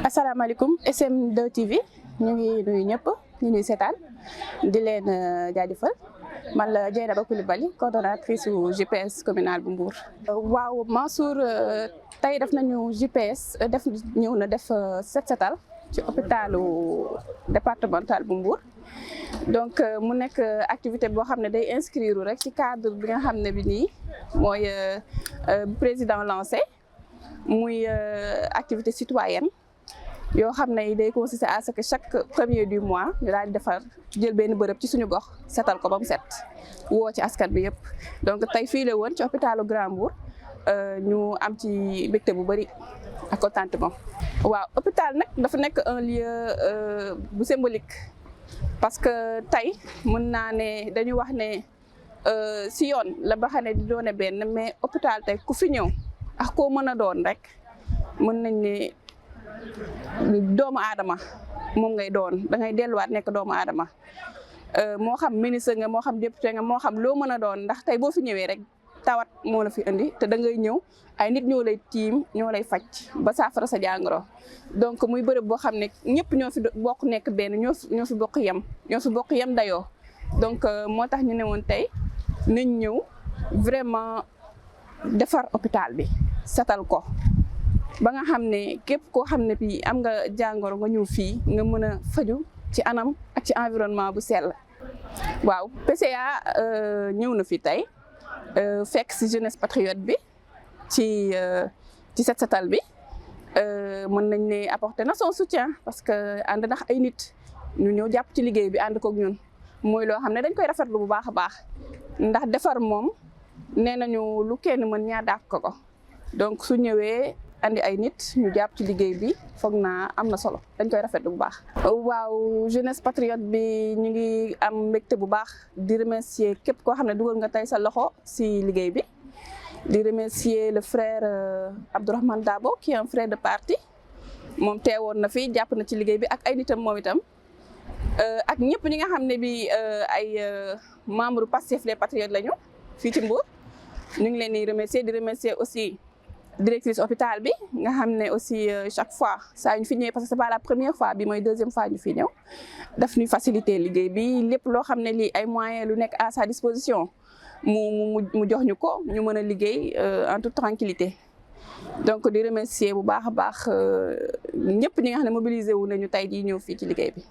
asalaamaaleykum SM2 TV ñu ngi nuyu ñëpp ñu ñuy seetaan di leen jaajëfal man la Dieynaba Coulibaly coordonnatrice su JPS communal bu Mbour. waaw Mansour tey def nañu JPS ñëw na def set setal ci hôpitalu départemental bu Mbour donc mu nekk activité boo xam ne day inscrire rek ci cadre bi nga xam ne bi nii mooy président lancé muy activité citoyenne. yoo xam ne day consister à ce que chaque premier du mois ñu daal di defar jël benn bërëb ci suñu gox setal ko ba mu set woo ci askan bi yëpp donc tey fii la woon ci hôpitalu Grand Mbour ñu am ci mbégte bu bëri ak contentement. waaw hôpital nag dafa nekk un lieu bu symbolique parce que tey mën naa ne dañu wax ne si yoon la ba xam ne di doone benn mais hôpital tey ku fi ñëw ak koo mën a doon rek mën nañ ne doomu aadama moom ngay doon da ngay delluwaat nekk doomu aadama moo xam ministre nga moo xam député nga moo xam loo mën a doon ndax tey boo fi ñëwee rek tawat moo la fi indi te da ngay ñëw ay nit ñoo lay tiim ñoo lay faj ba saafara sa jàngoro donc muy bërëb boo xam ne ñëpp ñoo fi bokk nekk benn ñoo fi bokk yem dayoo donc moo tax ñu ne woon tey nañ ñëw vraiment defar hôpital bi setal ko ba nga xam ne képp koo xam ne bi am nga jàngoro nga ñëw fii nga mën a faju ci anam ak ci environnement bu sell. waaw PCA ñëw na fi tey fekk si jeunesse patriote bi ci set setal bi mën nañ ne apporter na son soutien parce que ànd ndax ay nit ñu ñëw jàpp ci liggéey bi ànd kook ñun mooy loo xam ne dañ koy rafetlu bu baax a baax ndax defar moom nee nañu lu kenn mën ñaar dàq ko donc su ñëwee andi ay nit ñu jàpp ci liggéey bi foog naa am na solo dañ koy rafetlu bu baax. waaw jeunesse patriote bi ñu ngi am mbégte bu baax di remercier képp koo xam ne dugal nga tey sa loxo si liggéey bi di remercier le frère Abdourahmane Dabo qui est un frère de parti moom teewoon na fi jàpp na ci liggéey bi ak ay nitam moom itam ak ñëpp ñi nga xam ne bi ay membre Pastef les patriotes lañu fii ci Mbour ñu ngi leen di remercier aussi. directrice hôpital bi nga xam ne aussi chaque fois saa ñu fi ñëwee parce que c'est pas la première fois bi mooy deuxième fois ñu fi ñëw daf ñuy faciliter liggéey bi lépp loo xam ne lii ay moyens lu nekk à sa disposition mu jox ñu ko ñu mën a liggéey en toute tranquillité donc di remercier bu baax a baax ñëpp ñi nga xam ne mobilisé wu nañu tey jii ñëw fii ci liggéey bi.